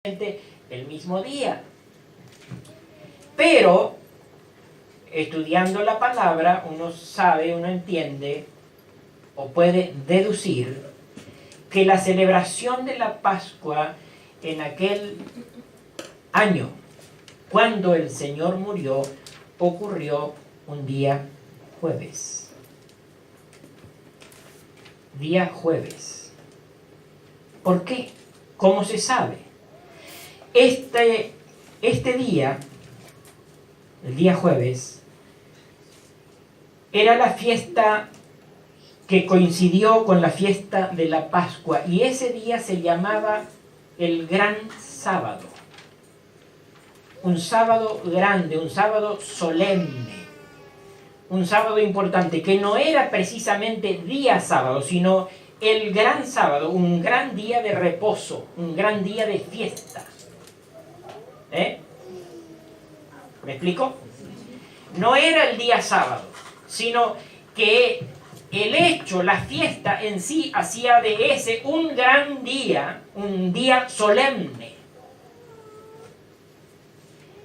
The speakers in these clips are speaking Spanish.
el mismo día. Pero, estudiando la palabra, uno sabe, uno entiende o puede deducir que la celebración de la Pascua en aquel año, cuando el Señor murió, ocurrió un día jueves. Día jueves. ¿Por qué? ¿Cómo se sabe? Este día, el día jueves, era la fiesta que coincidió con la fiesta de la Pascua, y ese día se llamaba el Gran Sábado. Un sábado grande, un sábado solemne, un sábado importante, que no era precisamente día sábado, sino el gran sábado, un gran día de reposo, un gran día de fiesta. ¿Me explico? No era el día sábado, sino que el hecho, la fiesta en sí, hacía de ese un gran día, un día solemne.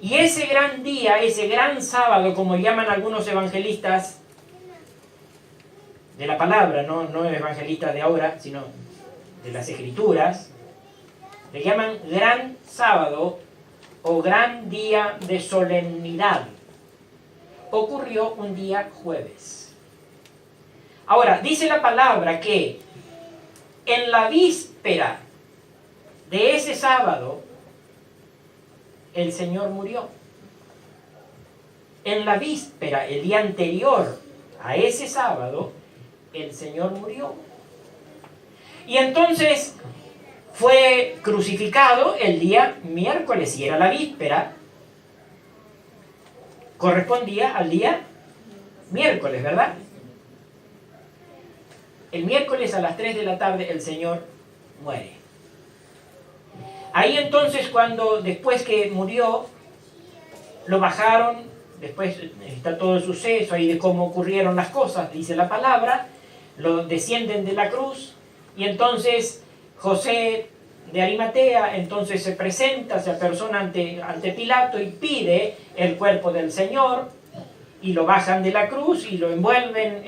Y ese gran día, ese gran sábado, como llaman algunos evangelistas de la palabra, no evangelistas de ahora, sino de las escrituras, le llaman gran sábado o gran día de solemnidad. Ocurrió un día jueves. Ahora, dice la palabra que en la víspera de ese sábado, el Señor murió. En la víspera, el día anterior a ese sábado, el Señor murió. Y entonces fue crucificado el día miércoles, y era la víspera. Correspondía al día miércoles, ¿verdad? El miércoles a las 3 de la tarde el Señor muere. Ahí entonces, cuando después que murió, lo bajaron, después está todo el suceso ahí de cómo ocurrieron las cosas, dice la palabra, lo descienden de la cruz, y entonces José de Arimatea entonces se presenta, se apersona ante Pilato y pide el cuerpo del Señor, y lo bajan de la cruz y lo envuelven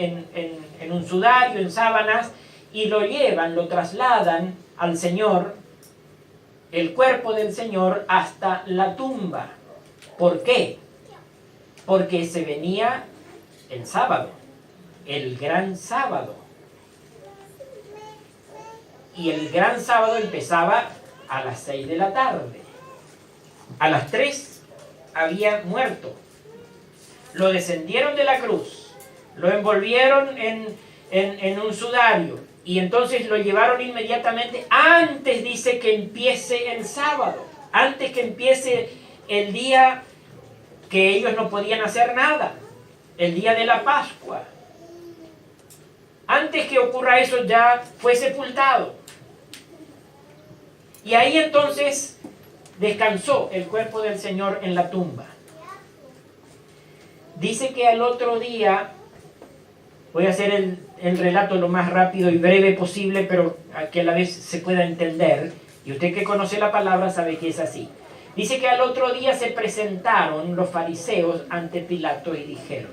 en un sudario, en sábanas, y lo llevan, lo trasladan al Señor, el cuerpo del Señor, hasta la tumba. ¿Por qué? Porque se venía el sábado, el gran sábado. Y el gran sábado empezaba a las 6 de la tarde. A las 3 había muerto. Lo descendieron de la cruz, lo envolvieron en un sudario, y entonces lo llevaron inmediatamente, antes dice que empiece el sábado, antes que empiece el día que ellos no podían hacer nada, el día de la Pascua. Antes que ocurra eso ya fue sepultado. Y ahí entonces descansó el cuerpo del Señor en la tumba. Dice que al otro día, voy a hacer el relato lo más rápido y breve posible, pero que a la vez se pueda entender, y usted que conoce la palabra sabe que es así. Dice que al otro día se presentaron los fariseos ante Pilato y dijeron: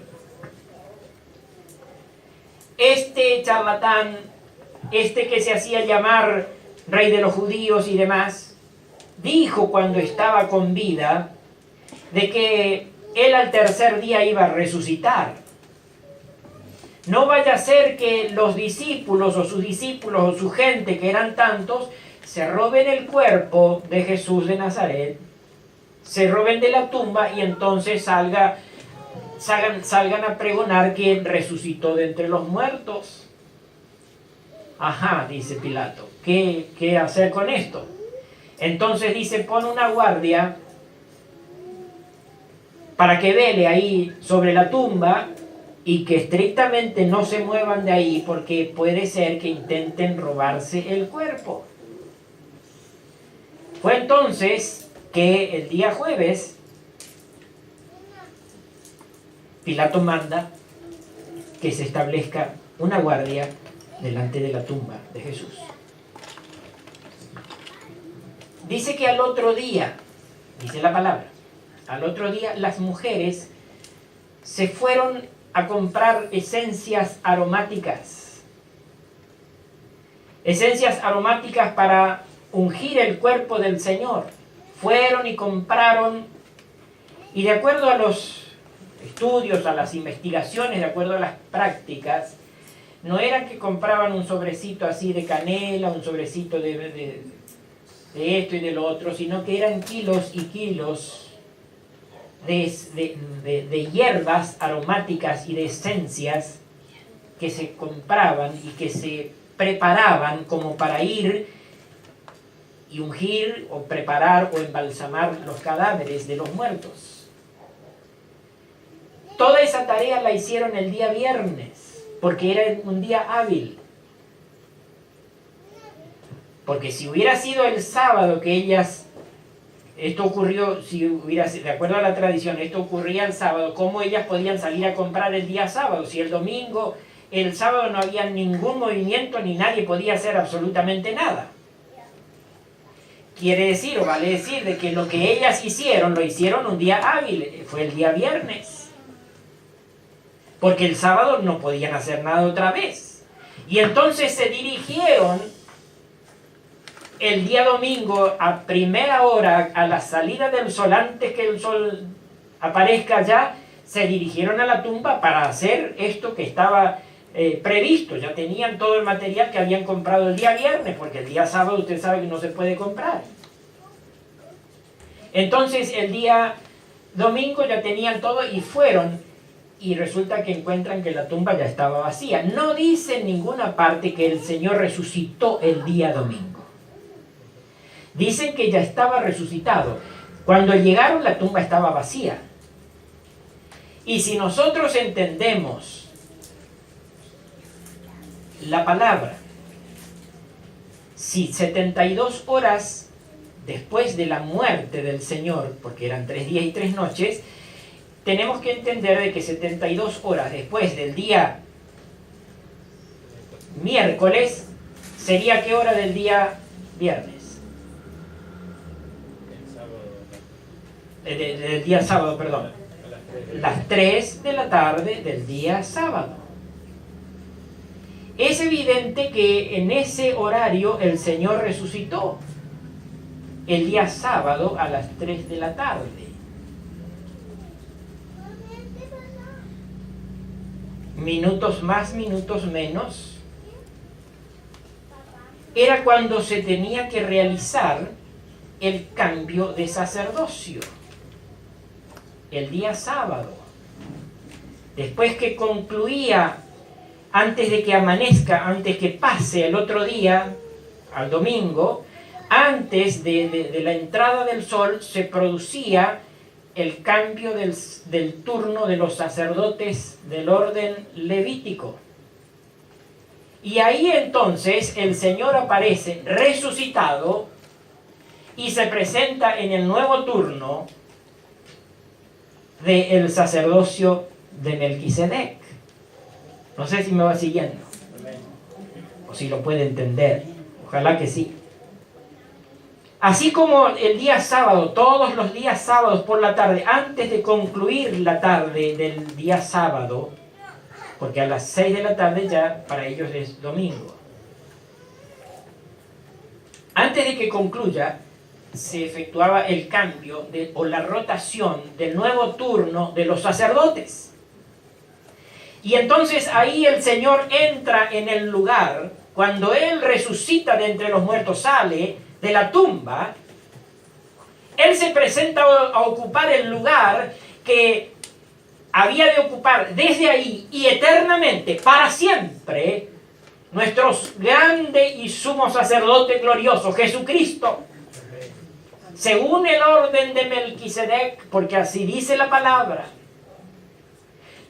este charlatán, este que se hacía llamar rey de los judíos y demás, dijo cuando estaba con vida de que él al tercer día iba a resucitar. No vaya a ser que los discípulos o sus discípulos o su gente, que eran tantos, se roben el cuerpo de Jesús de Nazaret, se roben de la tumba y entonces salgan a pregonar que resucitó de entre los muertos. Ajá, dice Pilato, ¿qué hacer con esto? Entonces dice: pon una guardia para que vele ahí sobre la tumba y que estrictamente no se muevan de ahí, porque puede ser que intenten robarse el cuerpo. Fue entonces que el día jueves Pilato manda que se establezca una guardia delante de la tumba de Jesús. dice que al otro día, dice la palabra, al otro día las mujeres se fueron a comprar esencias aromáticas. Esencias aromáticas para ungir el cuerpo del Señor. Fueron y compraron, y de acuerdo a los estudios, a las investigaciones, de acuerdo a las prácticas, no era que compraban un sobrecito así de canela, un sobrecito de esto y de lo otro, sino que eran kilos y kilos de hierbas aromáticas y de esencias que se compraban y que se preparaban como para ir y ungir o preparar o embalsamar los cadáveres de los muertos. Toda esa tarea la hicieron el día viernes, porque era un día hábil. Porque si hubiera sido el sábado que ellas, esto ocurrió, si hubiera, de acuerdo a la tradición, esto ocurría el sábado, ¿cómo ellas podían salir a comprar el día sábado? Si el domingo, el sábado no había ningún movimiento ni nadie podía hacer absolutamente nada. Quiere decir, o vale decir, de que lo que ellas hicieron, lo hicieron un día hábil, fue el día viernes. Porque el sábado no podían hacer nada otra vez. Y entonces se dirigieron el día domingo a primera hora, a la salida del sol, antes que el sol aparezca ya, se dirigieron a la tumba para hacer esto que estaba previsto. Ya tenían todo el material que habían comprado el día viernes, porque el día sábado usted sabe que no se puede comprar. Entonces el día domingo ya tenían todo y fueron, y resulta que encuentran que la tumba ya estaba vacía. No dice en ninguna parte que el Señor resucitó el día domingo. Dicen que ya estaba resucitado. Cuando llegaron la tumba estaba vacía. Y si nosotros entendemos la palabra, si 72 horas después de la muerte del Señor, porque eran 3 días y 3 noches, tenemos que entender de que 72 horas después del día miércoles, ¿sería qué hora del día viernes? Del día sábado, perdón. Las 3 de la tarde del día sábado. Es evidente que en ese horario el Señor resucitó. El día sábado a las 3 de la tarde. Minutos más, minutos menos. Era cuando se tenía que realizar el cambio de sacerdocio. El día sábado. Después que concluía, antes de que amanezca, antes que pase el otro día, al domingo, antes de la entrada del sol, se producía el cambio del turno de los sacerdotes del orden levítico. Y ahí entonces el Señor aparece resucitado y se presenta en el nuevo turno del sacerdocio de Melquisedec. No sé si me va siguiendo, o si lo puede entender. Ojalá que sí. Así como el día sábado, todos los días sábados por la tarde, antes de concluir la tarde del día sábado, porque a las 6 de la tarde ya para ellos es domingo, antes de que concluya, se efectuaba el cambio o la rotación del nuevo turno de los sacerdotes. Y entonces ahí el Señor entra en el lugar, cuando Él resucita de entre los muertos, sale de la tumba, Él se presenta a ocupar el lugar que había de ocupar desde ahí y eternamente, para siempre, nuestro grande y sumo sacerdote glorioso, Jesucristo. Según el orden de Melquisedec, porque así dice la palabra,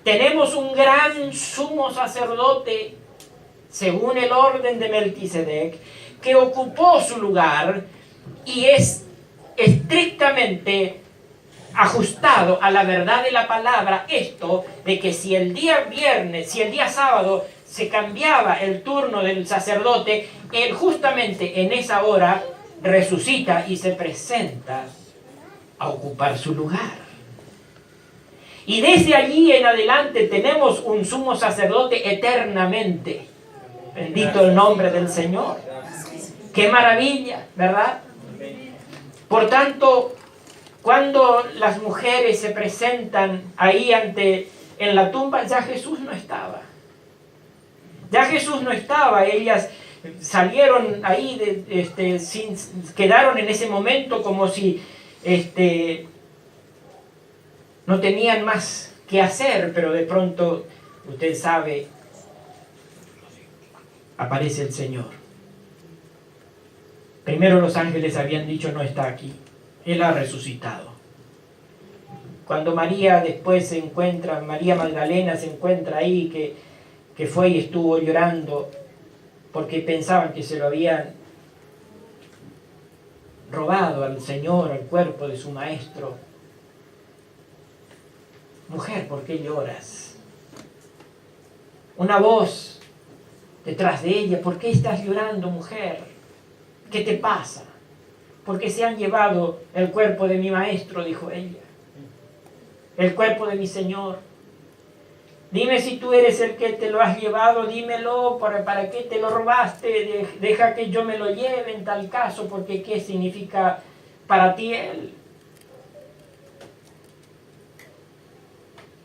tenemos un gran sumo sacerdote, según el orden de Melquisedec, que ocupó su lugar y es estrictamente ajustado a la verdad de la palabra, esto de que si el día viernes, si el día sábado se cambiaba el turno del sacerdote, él justamente en esa hora resucita y se presenta a ocupar su lugar. Y desde allí en adelante tenemos un sumo sacerdote eternamente. Bendito el nombre del Señor. ¡Qué maravilla!, ¿verdad? Por tanto, cuando las mujeres se presentan ahí en la tumba, ya Jesús no estaba. Ya Jesús no estaba. Ellas salieron ahí, quedaron en ese momento como si no tenían más que hacer, pero de pronto, usted sabe, aparece el Señor. Primero los ángeles habían dicho: no está aquí, Él ha resucitado. Cuando María después María Magdalena se encuentra ahí, que fue y estuvo llorando porque pensaban que se lo habían robado al Señor, al cuerpo de su maestro. Mujer, ¿por qué lloras? Una voz detrás de ella: ¿por qué estás llorando, mujer? ¿Qué te pasa? Porque se han llevado el cuerpo de mi maestro, dijo ella. El cuerpo de mi Señor. Dime si tú eres el que te lo has llevado, dímelo, ¿para qué te lo robaste? Deja que yo me lo lleve en tal caso, porque ¿qué significa para ti él?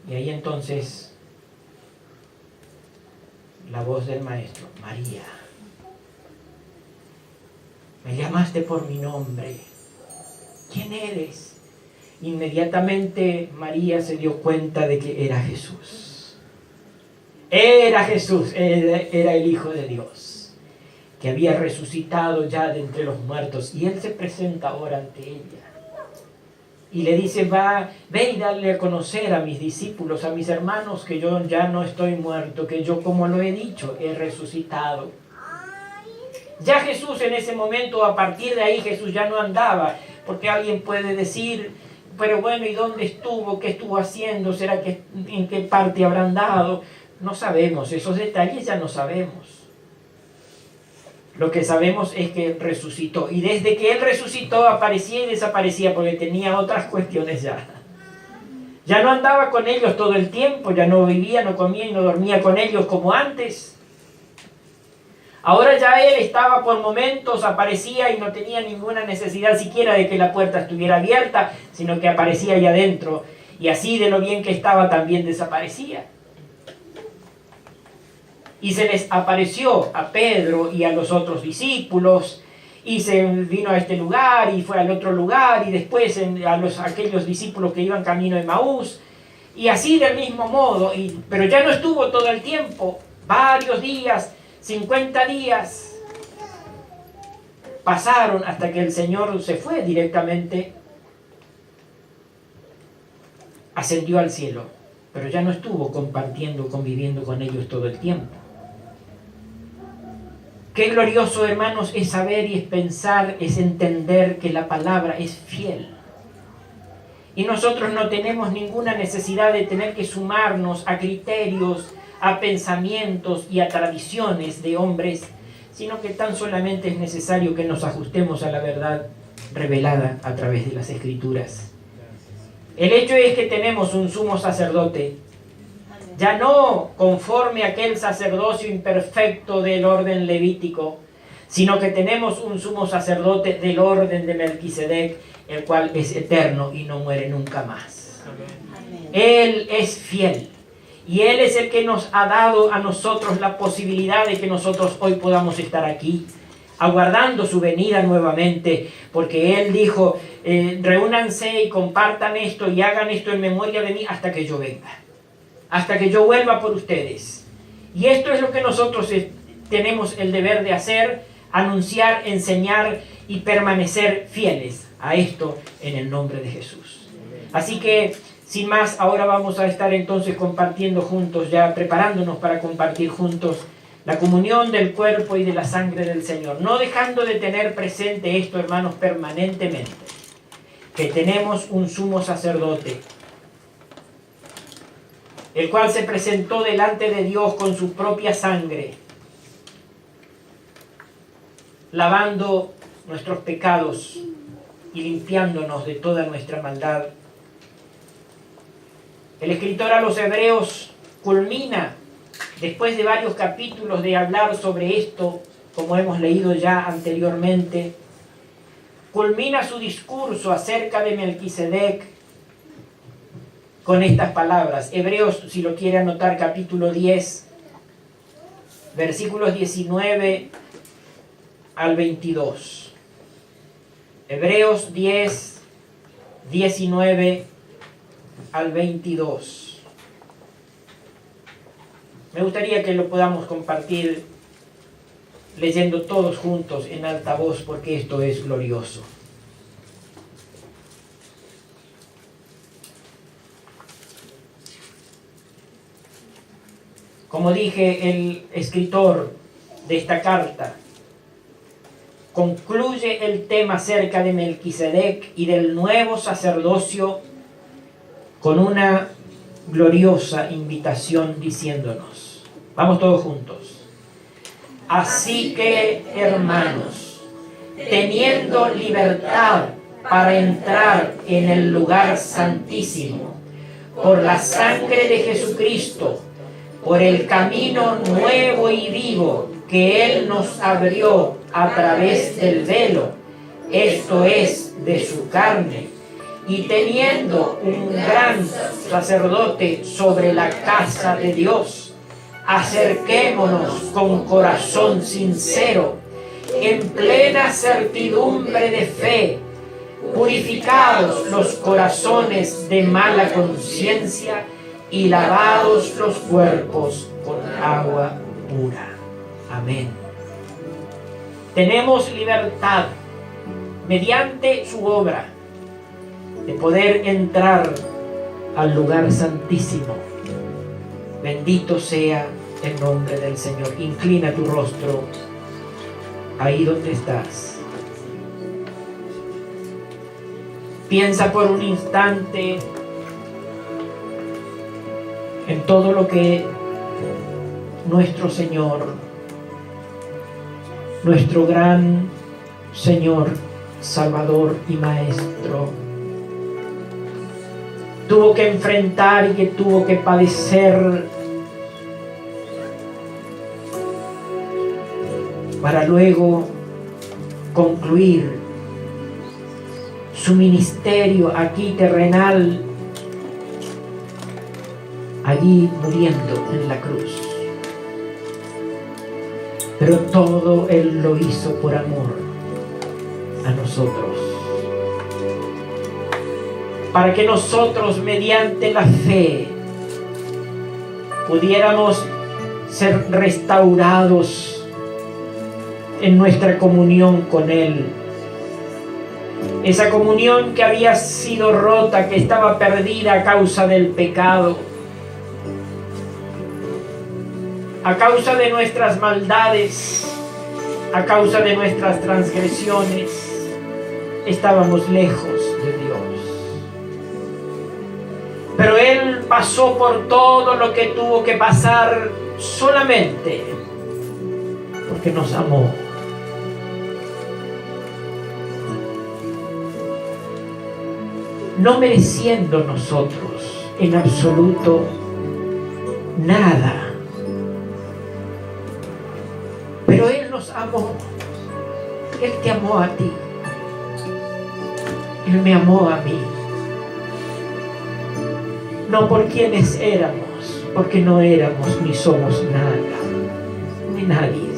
Y ahí entonces la voz del maestro: María, me llamaste por mi nombre, ¿quién eres? Inmediatamente María se dio cuenta de que era Jesús. Era Jesús, era el Hijo de Dios, que había resucitado ya de entre los muertos, y Él se presenta ahora ante ella. Y le dice: ve y dale a conocer a mis discípulos, a mis hermanos, que yo ya no estoy muerto, que yo, como lo he dicho, he resucitado. Ya Jesús en ese momento, a partir de ahí, Jesús ya no andaba, porque alguien puede decir: pero bueno, ¿y dónde estuvo? ¿Qué estuvo haciendo? ¿Será que en qué parte habrá andado? No sabemos, esos detalles ya no sabemos. Lo que sabemos es que resucitó. Y desde que Él resucitó, aparecía y desaparecía, porque tenía otras cuestiones ya. Ya no andaba con ellos todo el tiempo, ya no vivía, no comía y no dormía con ellos como antes. Ahora ya Él estaba por momentos, aparecía y no tenía ninguna necesidad siquiera de que la puerta estuviera abierta, sino que aparecía allá adentro. Y así, de lo bien que estaba, también desaparecía. Y se les apareció a Pedro y a los otros discípulos, y se vino a este lugar y fue al otro lugar, y después a aquellos discípulos que iban camino de Maús, y así del mismo modo, pero ya no estuvo todo el tiempo, varios días, 50 días pasaron hasta que el Señor se fue directamente, ascendió al cielo, pero ya no estuvo compartiendo, conviviendo con ellos todo el tiempo. Qué glorioso, hermanos, es saber y es pensar, es entender que la palabra es fiel. Y nosotros no tenemos ninguna necesidad de tener que sumarnos a criterios, a pensamientos y a tradiciones de hombres, sino que tan solamente es necesario que nos ajustemos a la verdad revelada a través de las Escrituras. El hecho es que tenemos un sumo sacerdote, ya no conforme a aquel sacerdocio imperfecto del orden levítico, sino que tenemos un sumo sacerdote del orden de Melquisedec, el cual es eterno y no muere nunca más. Amén. Él es fiel, y Él es el que nos ha dado a nosotros la posibilidad de que nosotros hoy podamos estar aquí, aguardando su venida nuevamente, porque Él dijo: reúnanse y compartan esto y hagan esto en memoria de mí hasta que yo venga, hasta que yo vuelva por ustedes. Y esto es lo que nosotros tenemos el deber de hacer: anunciar, enseñar y permanecer fieles a esto en el nombre de Jesús. Así que, sin más, ahora vamos a estar entonces compartiendo juntos, ya preparándonos para compartir juntos la comunión del cuerpo y de la sangre del Señor, no dejando de tener presente esto, hermanos, permanentemente, que tenemos un sumo sacerdote, el cual se presentó delante de Dios con su propia sangre, lavando nuestros pecados y limpiándonos de toda nuestra maldad. El escritor a los Hebreos culmina, después de varios capítulos de hablar sobre esto, como hemos leído ya anteriormente, culmina su discurso acerca de Melquisedec con estas palabras. Hebreos, si lo quiere anotar, capítulo 10, versículos 19 al 22. Hebreos 10, 19 al 22. Me gustaría que lo podamos compartir leyendo todos juntos en alta voz, porque esto es glorioso. Como dije, el escritor de esta carta concluye el tema acerca de Melquisedec y del nuevo sacerdocio con una gloriosa invitación diciéndonos, vamos todos juntos: así que, hermanos, teniendo libertad para entrar en el lugar santísimo por la sangre de Jesucristo, por el camino nuevo y vivo que Él nos abrió a través del velo, esto es, de su carne, y teniendo un gran sacerdote sobre la casa de Dios, acerquémonos con corazón sincero, en plena certidumbre de fe, purificados los corazones de mala conciencia y lavados los cuerpos con agua pura. Amén. Tenemos libertad mediante su obra de poder entrar al lugar santísimo. Bendito sea el nombre del Señor. Inclina tu rostro ahí donde estás. Piensa por un instante en todo lo que nuestro Señor, nuestro gran Señor, Salvador y Maestro, tuvo que enfrentar y que tuvo que padecer para luego concluir su ministerio aquí terrenal, allí muriendo en la cruz. Pero todo Él lo hizo por amor a nosotros, para que nosotros, mediante la fe, pudiéramos ser restaurados en nuestra comunión con Él. Esa comunión que había sido rota, que estaba perdida a causa del pecado, a causa de nuestras maldades, a causa de nuestras transgresiones, estábamos lejos de Dios. Pero Él pasó por todo lo que tuvo que pasar solamente porque nos amó. No mereciendo nosotros en absoluto nada. Pero Él nos amó. Él te amó a ti. Él me amó a mí. No por quienes éramos, porque no éramos ni somos nada, ni nadie.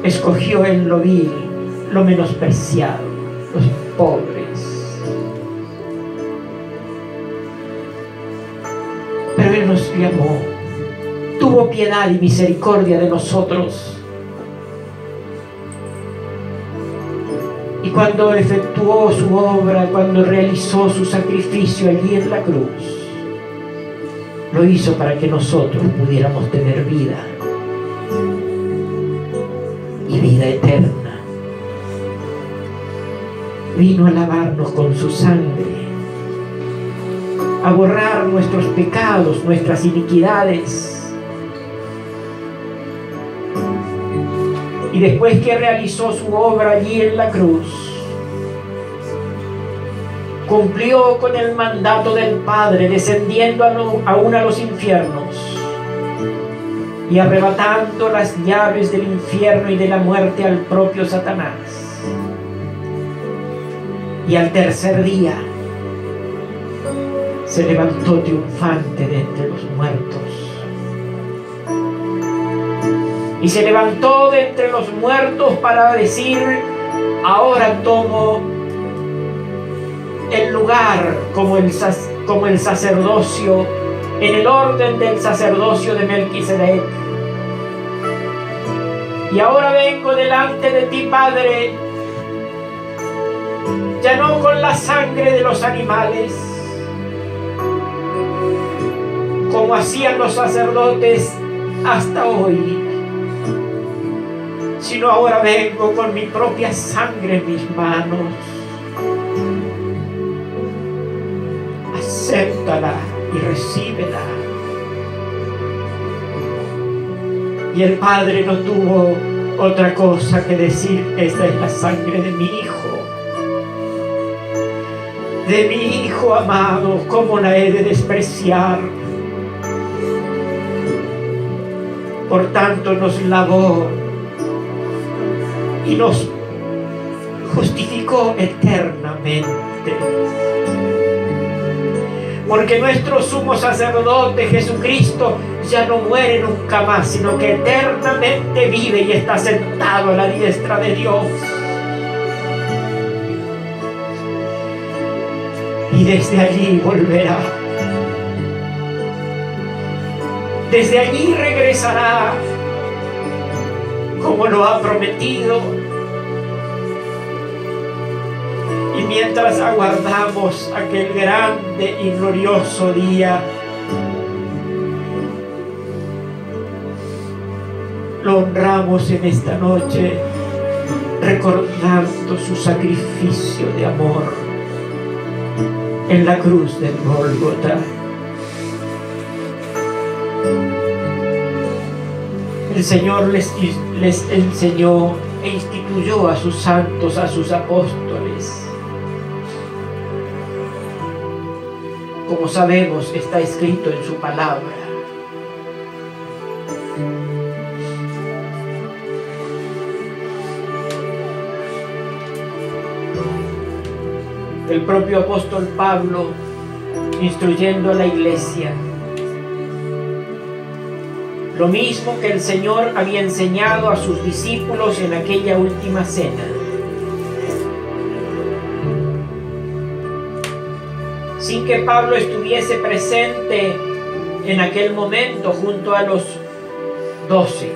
Escogió Él lo vil, lo menospreciado, los pobres. Pero Él nos llamó, tuvo piedad y misericordia de nosotros. Y cuando efectuó su obra, cuando realizó su sacrificio allí en la cruz, lo hizo para que nosotros pudiéramos tener vida y vida eterna. Vino a lavarnos con su sangre, a borrar nuestros pecados, nuestras iniquidades. Y después que realizó su obra allí en la cruz, cumplió con el mandato del Padre, descendiendo aún a los infiernos y arrebatando las llaves del infierno y de la muerte al propio Satanás. Y al tercer día se levantó triunfante de entre los muertos. Y se levantó de entre los muertos para decir: ahora tomo el lugar como el sacerdocio, en el orden del sacerdocio de Melquisedec. Y ahora vengo delante de ti, Padre, ya no con la sangre de los animales, como hacían los sacerdotes hasta hoy, sino ahora vengo con mi propia sangre en mis manos. Acéptala y recíbela. Y el Padre no tuvo otra cosa que decir: esta es la sangre de mi Hijo amado, ¿cómo la he de despreciar? Por tanto nos lavó y nos justificó eternamente. Porque nuestro sumo sacerdote Jesucristo ya no muere nunca más, sino que eternamente vive y está sentado a la diestra de Dios. Y desde allí volverá. Desde allí regresará, como lo ha prometido. Y mientras aguardamos aquel grande y glorioso día, lo honramos en esta noche, recordando su sacrificio de amor en la cruz del Gólgota. El Señor les enseñó e instituyó a sus santos, a sus apóstoles. Como sabemos, está escrito en su palabra. El propio apóstol Pablo, instruyendo a la iglesia, lo mismo que el Señor había enseñado a sus discípulos en aquella última cena. Sin que Pablo estuviese presente en aquel momento junto a los 12.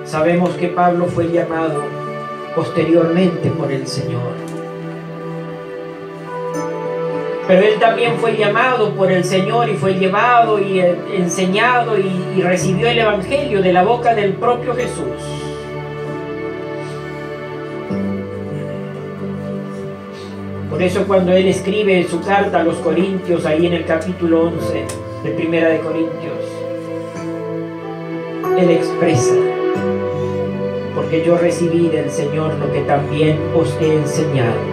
Sabemos que Pablo fue llamado posteriormente por el Señor. Pero él también fue llamado por el Señor y fue llevado y enseñado y recibió el Evangelio de la boca del propio Jesús. Por eso cuando él escribe su carta a los Corintios, ahí en el capítulo 11 de Primera de Corintios, él expresa: porque yo recibí del Señor lo que también os he enseñado.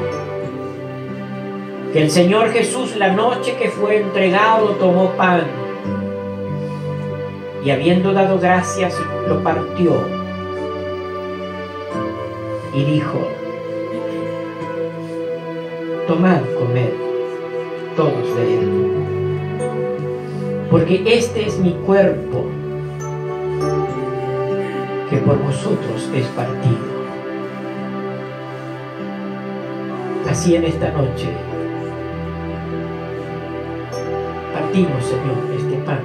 Que el Señor Jesús, la noche que fue entregado, tomó pan y habiendo dado gracias, lo partió y dijo: tomad, comed todos de él, porque este es mi cuerpo, que por vosotros es partido. Así en esta noche partimos, Señor, este pan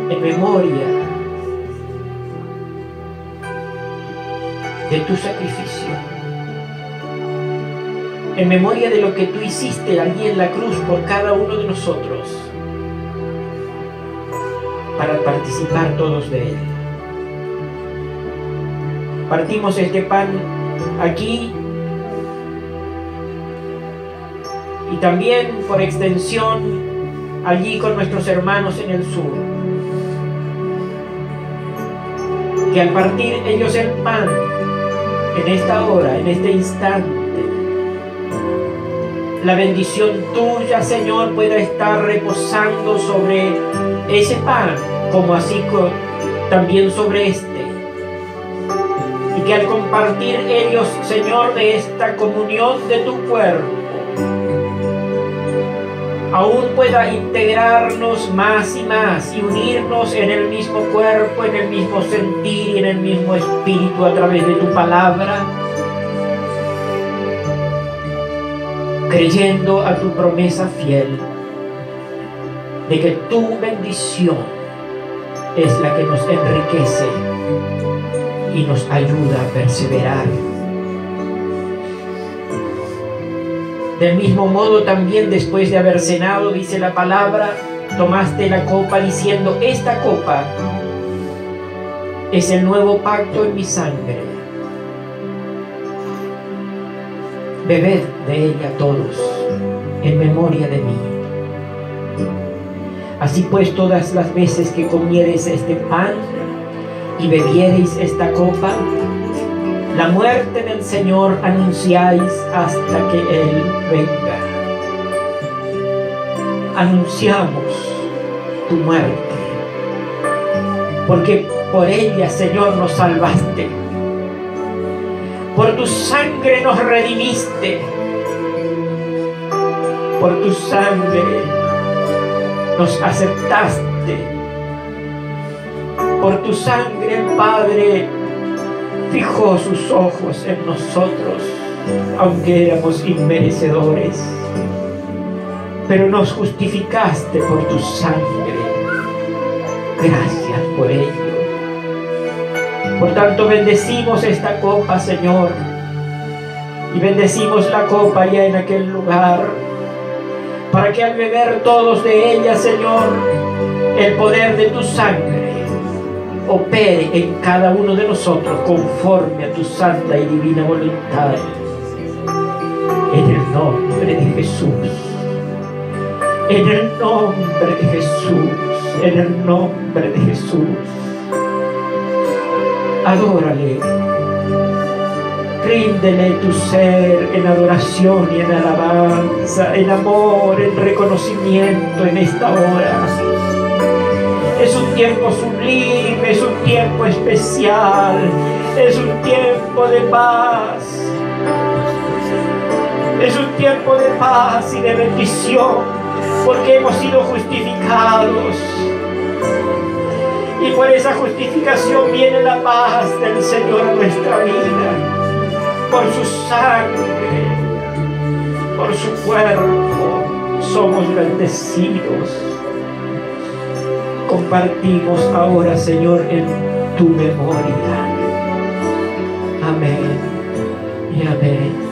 en memoria de tu sacrificio, en memoria de lo que tú hiciste allí en la cruz por cada uno de nosotros, para participar todos de él. Partimos este pan aquí y también por extensión allí con nuestros hermanos en el sur, que al partir ellos el pan en esta hora, en este instante, la bendición tuya, Señor, pueda estar reposando sobre ese pan, como así también sobre este. Y que al compartir ellos, Señor, de esta comunión de tu cuerpo, aún pueda integrarnos más y más y unirnos en el mismo cuerpo, en el mismo sentir y en el mismo espíritu a través de tu palabra, creyendo a tu promesa fiel de que tu bendición es la que nos enriquece y nos ayuda a perseverar. Del mismo modo también, después de haber cenado, dice la palabra, tomaste la copa diciendo: esta copa es el nuevo pacto en mi sangre. Bebed de ella todos en memoria de mí. Así pues, todas las veces que comiereis este pan y bebiereis esta copa, la muerte del Señor anunciáis hasta que Él venga. Anunciamos tu muerte, porque por ella, Señor, nos salvaste. Por tu sangre nos redimiste. Por tu sangre nos aceptaste. Por tu sangre el Padre fijó sus ojos en nosotros, aunque éramos inmerecedores. Pero nos justificaste por tu sangre. Gracias por ello. Por tanto, bendecimos esta copa, Señor, y bendecimos la copa allá en aquel lugar, para que al beber todos de ella, Señor, el poder de tu sangre opere en cada uno de nosotros conforme a tu santa y divina voluntad. En el nombre de Jesús, en el nombre de Jesús, en el nombre de Jesús. Adórale, ríndele tu ser en adoración y en alabanza, en amor, en reconocimiento en esta hora. Es un tiempo sublime, es un tiempo especial, es un tiempo de paz. Es un tiempo de paz y de bendición, porque hemos sido justificados. Y por esa justificación viene la paz del Señor a nuestra vida. Por su sangre, por su cuerpo, somos bendecidos. Compartimos ahora, Señor, en tu memoria. Amén y amén.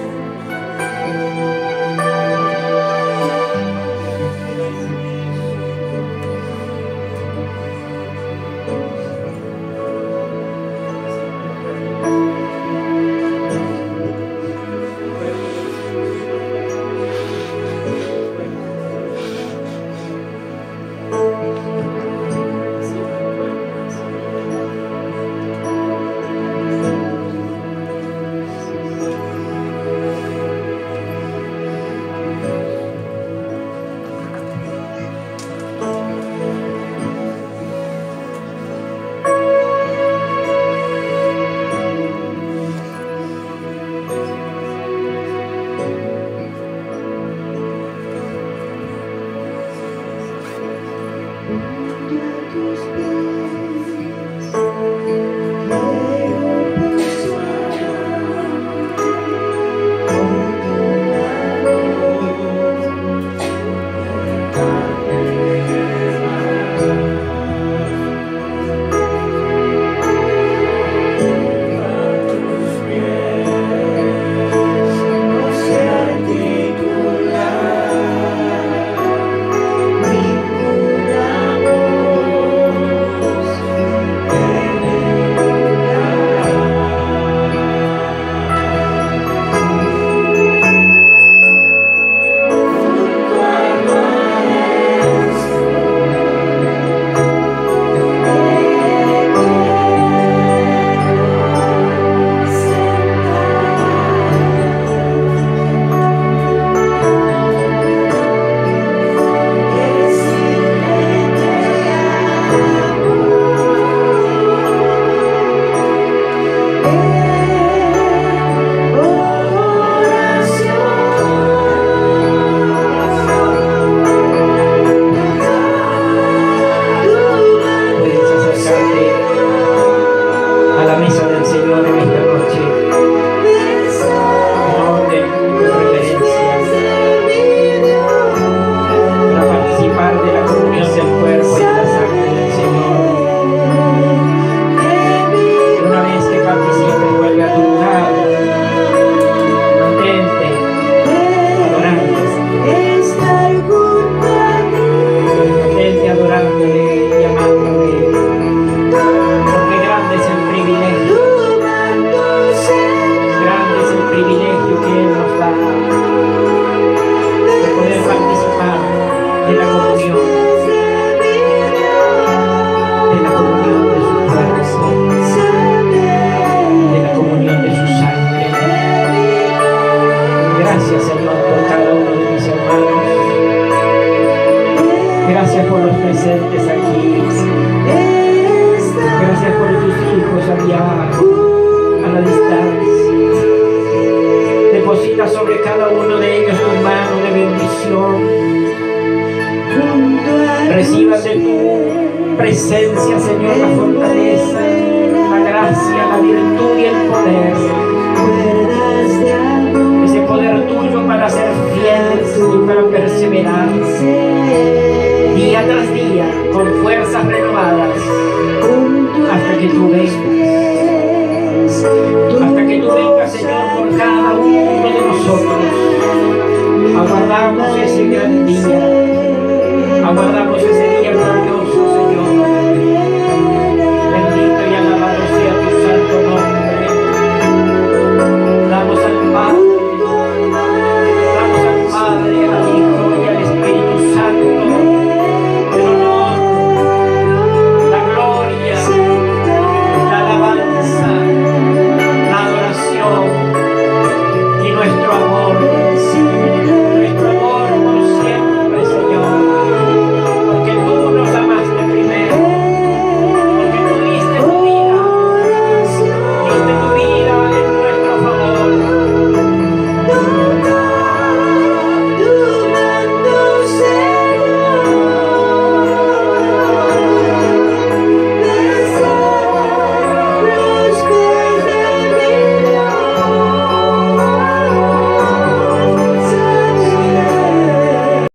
tus hijos allá a la distancia. Deposita sobre cada uno de ellos tu mano de bendición. Reciban de tu presencia, Señor, la fortaleza, la gracia, la virtud y el poder. Ese poder tuyo para ser fieles y para perseverar día tras día con fuerzas renovadas hasta que tú vengas. Hasta que tú vengas, Señor, por cada uno de nosotros. Aguardamos ese gran día. Aguardamos ese día